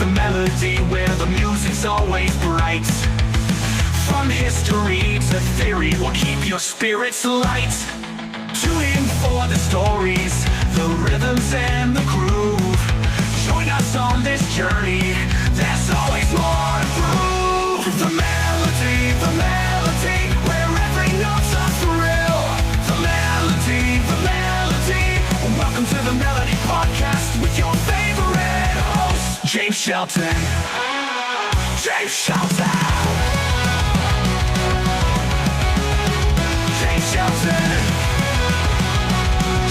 the melody where the music's always bright. From history to theory, we'll keep your spirits light. Tune in for the stories, the rhythms and the groove. Join us on this journey, there's always more to prove. The melody, where every note's a thrill. The melody, welcome to the Melody Podcast with your favorite host, James Shelton. James Shelton. James Shelton.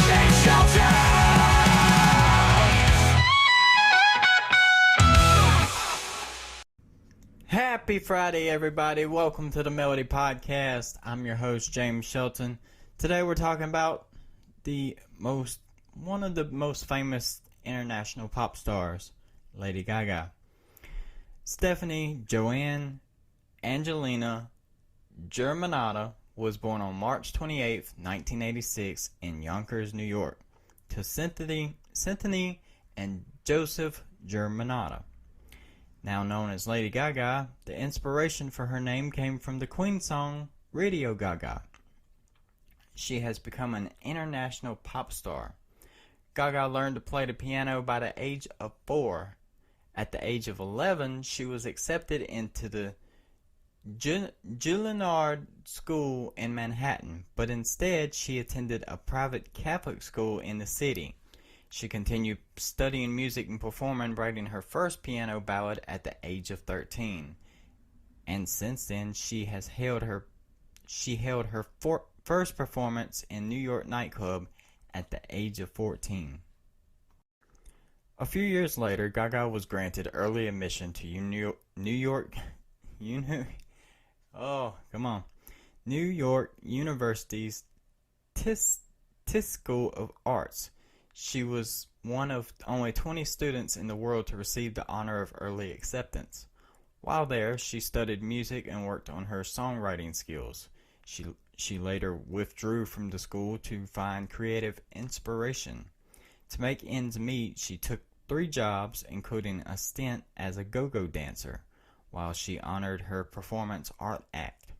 James Shelton. Happy Friday, everybody. Welcome to the Melody Podcast. I'm your host, James Shelton. Today we're talking about one of the most famous international pop stars, Lady Gaga. Stephanie Joanne Angelina Germanotta was born on March 28, 1986 in Yonkers, New York, to Cynthia and Joseph Germanotta. Now known as Lady Gaga, the inspiration for her name came from the Queen song Radio Gaga. She has become an international pop star. Gaga learned to play the piano by the age of 4. At the age of 11, she was accepted into the Juilliard School in Manhattan, but instead she attended a private Catholic school in the city. She continued studying music and performing, writing her first piano ballad at the age of 13. And since then, she held her first performance in New York nightclub at the age of 14. A few years later, Gaga was granted early admission to New York University's Tisch School of Arts. She was one of only 20 students in the world to receive the honor of early acceptance. While there, she studied music and worked on her songwriting skills. She later withdrew from the school to find creative inspiration. To make ends meet, she took 3 jobs, including a stint as a go-go dancer, while she honored her performance art act.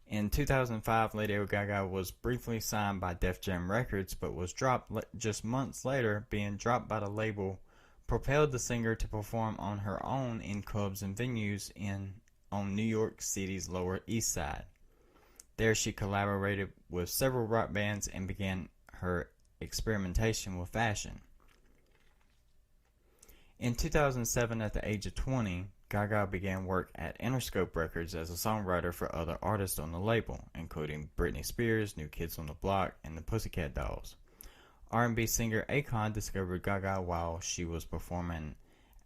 In 2005, Lady Gaga was briefly signed by Def Jam Records, but was dropped just months later. Being dropped by the label propelled the singer to perform on her own in clubs and venues on New York City's Lower East Side. There she collaborated with several rock bands and began her experimentation with fashion. In 2007, at the age of 20, Gaga began work at Interscope Records as a songwriter for other artists on the label, including Britney Spears, New Kids on the Block, and the Pussycat Dolls. R&B singer Akon discovered Gaga while she was performing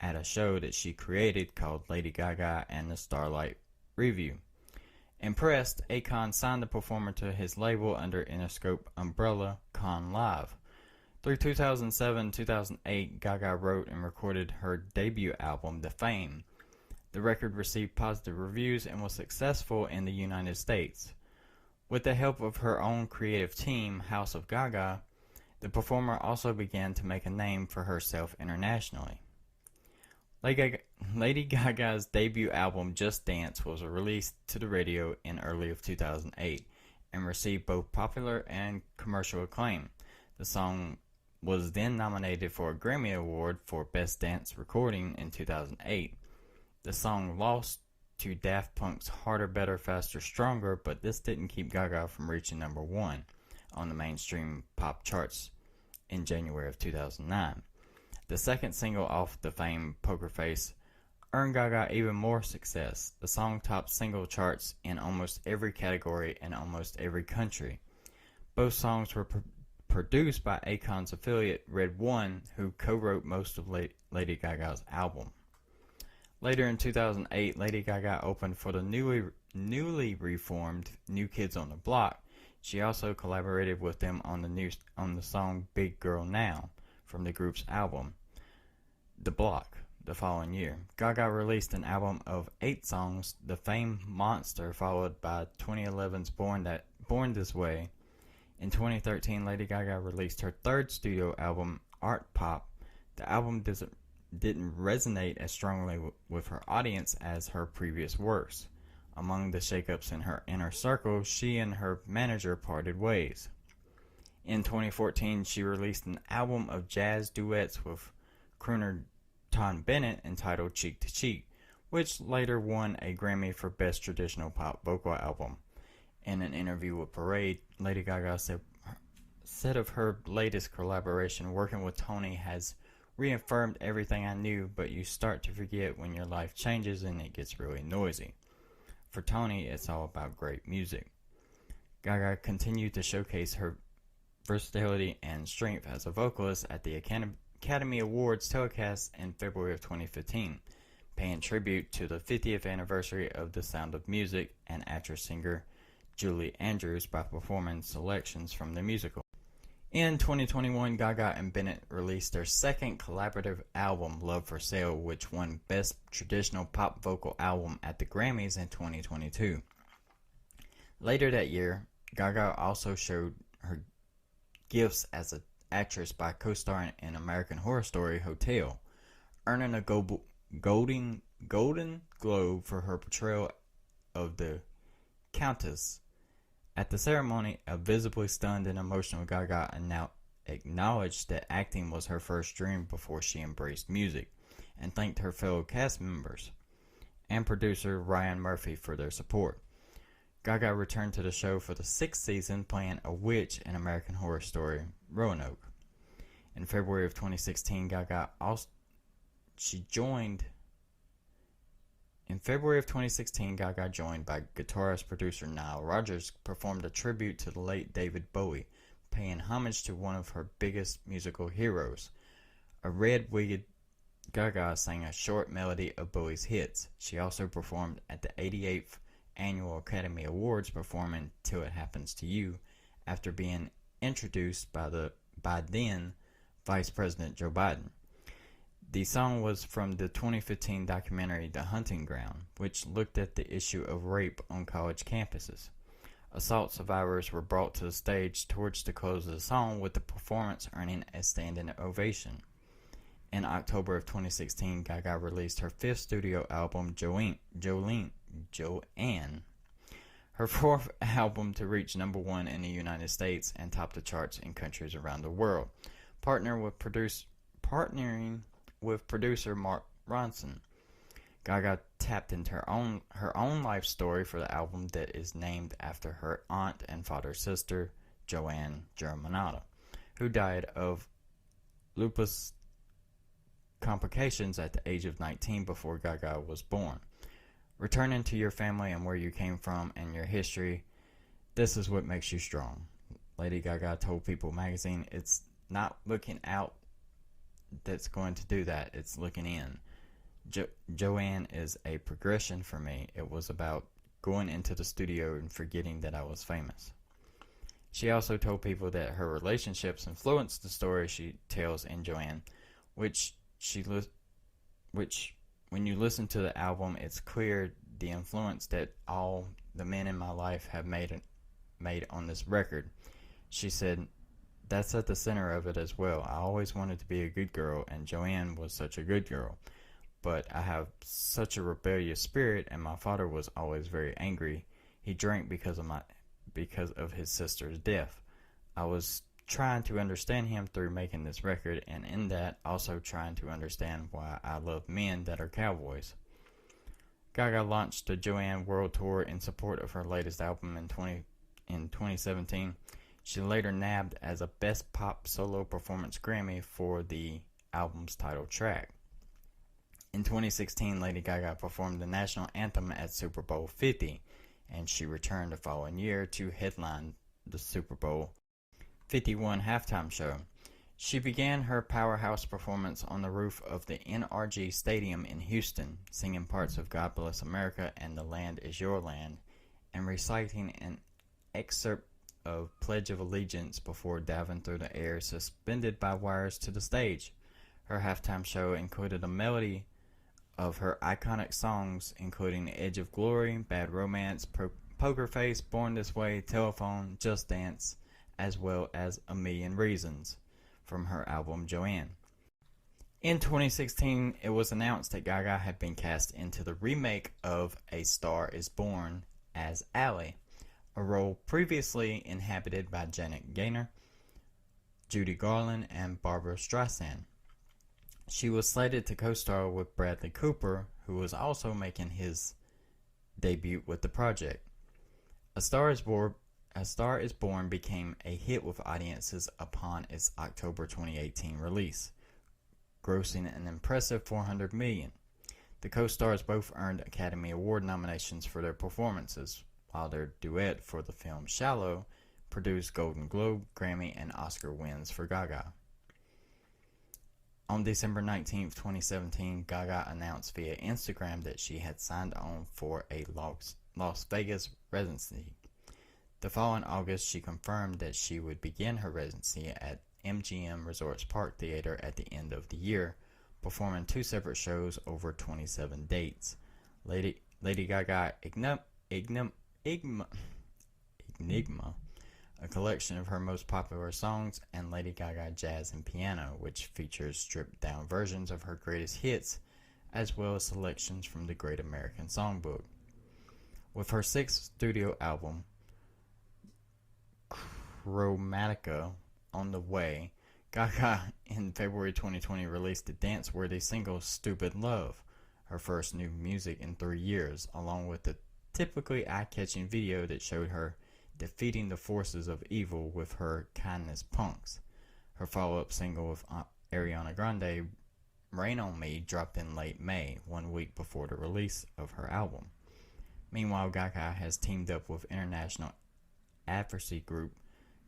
at a show that she created called Lady Gaga and the Starlight Revue. Impressed, Akon signed the performer to his label under Interscope umbrella, Con Live. Through 2007-2008, Gaga wrote and recorded her debut album, The Fame. The record received positive reviews and was successful in the United States. With the help of her own creative team, House of Gaga, the performer also began to make a name for herself internationally. Lady Gaga's debut album, Just Dance, was released to the radio in early of 2008 and received both popular and commercial acclaim. The song was then nominated for a Grammy Award for Best Dance Recording in 2008. The song lost to Daft Punk's Harder, Better, Faster, Stronger, but this didn't keep Gaga from reaching number 1 on the mainstream pop charts in January of 2009. The second single off The Fame, Poker Face, earned Gaga even more success. The song topped single charts in almost every category in almost every country. Both songs were produced by Akon's affiliate Red One, who co-wrote most of Lady Gaga's album. Later in 2008, Lady Gaga opened for the newly reformed New Kids on the Block. She also collaborated with them on the song Big Girl Now from the group's album, The Block, the following year. Gaga released an album of 8 songs, The Fame Monster, followed by 2011's Born This Way. In 2013, Lady Gaga released her third studio album, Art Pop. The album didn't resonate as strongly with her audience as her previous works. Among the shakeups in her inner circle, she and her manager parted ways. In 2014, she released an album of jazz duets with crooner Ton Bennett entitled Cheek to Cheek, which later won a Grammy for Best Traditional Pop Vocal Album. In an interview with Parade, Lady Gaga said of her latest collaboration, "Working with Tony has reaffirmed everything I knew, but you start to forget when your life changes and it gets really noisy. For Tony, it's all about great music." Gaga continued to showcase her versatility and strength as a vocalist at the Academy Awards telecast in February of 2015, paying tribute to the 50th anniversary of The Sound of Music and actress-singer Julie Andrews by performing selections from the musical. In 2021, Gaga and Bennett released their second collaborative album, Love for Sale, which won Best Traditional Pop Vocal Album at the Grammys in 2022. Later that year, Gaga also showed her gifts as an actress by co-starring in American Horror Story Hotel, earning a Golden Globe for her portrayal of the Countess. At the ceremony, a visibly stunned and emotional Gaga acknowledged that acting was her first dream before she embraced music, and thanked her fellow cast members and producer Ryan Murphy for their support. Gaga returned to the show for the 6th season, playing a witch in American Horror Story Roanoke. In February of 2016, Gaga joined by guitarist producer Nile Rodgers, performed a tribute to the late David Bowie, paying homage to one of her biggest musical heroes. A red-wigged Gaga sang a short melody of Bowie's hits. She also performed at the 88th Annual Academy Awards, performing Till It Happens to You, after being introduced by then Vice President Joe Biden. The song was from the 2015 documentary The Hunting Ground, which looked at the issue of rape on college campuses. Assault survivors were brought to the stage towards the close of the song, with the performance earning a standing ovation. In October of 2016, Gaga released her 5th studio album, Joanne, her 4th album to reach #1 in the United States and top the charts in countries around the world. Partnering with producer Mark Ronson, Gaga tapped into her own life story for the album that is named after her aunt and father's sister, Joanne Germanotta, who died of lupus complications at the age of 19 before Gaga was born. Returning to your family and where you came from and your history, this is what makes you strong. Lady Gaga told People magazine, "It's not looking out that's going to do that, it's looking in. Joanne is a progression for me. It was about going into the studio and forgetting that I was famous." She also told People that her relationships influenced the story she tells in Joanne, which when you listen to the album, it's clear the influence that all the men in my life have made on this record. She said, "That's at the center of it as well. I always wanted to be a good girl, and Joanne was such a good girl. But I have such a rebellious spirit, and my father was always very angry. He drank because of his sister's death. I was trying to understand him through making this record, and in that, also trying to understand why I love men that are cowboys." Gaga launched the Joanne World Tour in support of her latest album in 2017. She later nabbed as a Best Pop Solo Performance Grammy for the album's title track. In 2016, Lady Gaga performed the national anthem at Super Bowl 50, and she returned the following year to headline the Super Bowl 51 halftime show. She began her powerhouse performance on the roof of the NRG Stadium in Houston, singing parts of God Bless America and The Land Is Your Land, and reciting an excerpt of Pledge of Allegiance before diving through the air suspended by wires to the stage. Her halftime show included a melody of her iconic songs, including The Edge of Glory, Bad Romance, Poker Face, Born This Way, Telephone, Just Dance, as well as A Million Reasons from her album Joanne. In 2016, it was announced that Gaga had been cast into the remake of A Star Is Born as Ally, a role previously inhabited by Janet Gaynor, Judy Garland, and Barbra Streisand. She was slated to co-star with Bradley Cooper, who was also making his debut with the project. A Star Is Born became a hit with audiences upon its October 2018 release, grossing an impressive $400 million. The co-stars both earned Academy Award nominations for their performances, while their duet for the film Shallow produced Golden Globe, Grammy, and Oscar wins for Gaga. On December 19, 2017, Gaga announced via Instagram that she had signed on for a Las Vegas residency. The following August, she confirmed that she would begin her residency at MGM Resorts Park Theater at the end of the year, performing 2 separate shows over 27 dates. Lady Gaga Enigma, a collection of her most popular songs, and Lady Gaga Jazz and Piano, which features stripped-down versions of her greatest hits, as well as selections from the Great American Songbook. With her 6th studio album, Chromatica, on the way, Gaga in February 2020 released the dance-worthy single Stupid Love, her first new music in 3 years, along with the typically eye-catching video that showed her defeating the forces of evil with her Kindness Punks. Her follow-up single with Ariana Grande, Rain on Me, dropped in late May, 1 week before the release of her album. Meanwhile, Gaga has teamed up with international advocacy group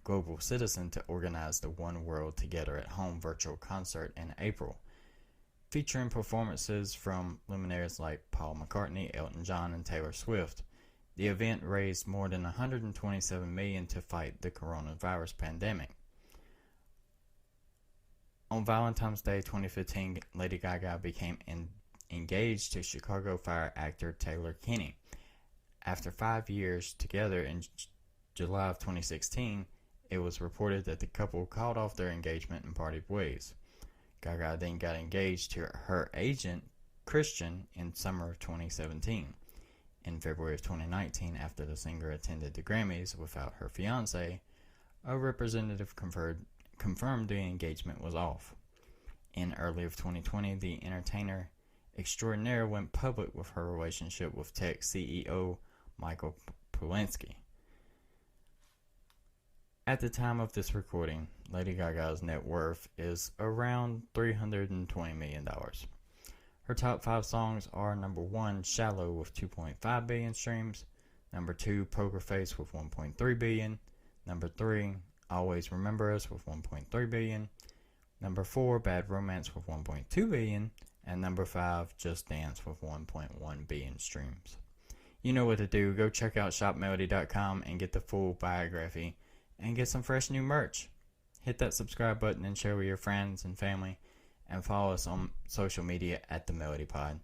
Global Citizen to organize the One World Together at Home virtual concert in April, featuring performances from luminaries like Paul McCartney, Elton John, and Taylor Swift. The event raised more than $127 million to fight the coronavirus pandemic. On Valentine's Day 2015, Lady Gaga became engaged to Chicago Fire actor Taylor Kinney. After 5 years together in July of 2016, it was reported that the couple called off their engagement and parted ways. Gaga then got engaged to her agent, Christian, in summer of 2017. In February of 2019, after the singer attended the Grammys without her fiancé, a representative confirmed the engagement was off. In early of 2020, the entertainer extraordinaire went public with her relationship with tech CEO Michael Polinsky. At the time of this recording, Lady Gaga's net worth is around $320 million. Her top 5 songs are number 1, Shallow with 2.5 billion streams, number 2, Poker Face with 1.3 billion, number 3, Always Remember Us with 1.3 billion, number 4, Bad Romance with 1.2 billion, and number 5, Just Dance with 1.1 billion streams. You know what to do. Go check out shopmelody.com and get the full biography and get some fresh new merch. Hit that subscribe button and share with your friends and family, and follow us on social media at The Melody Pod.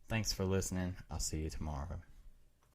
Thanks for listening. I'll see you tomorrow.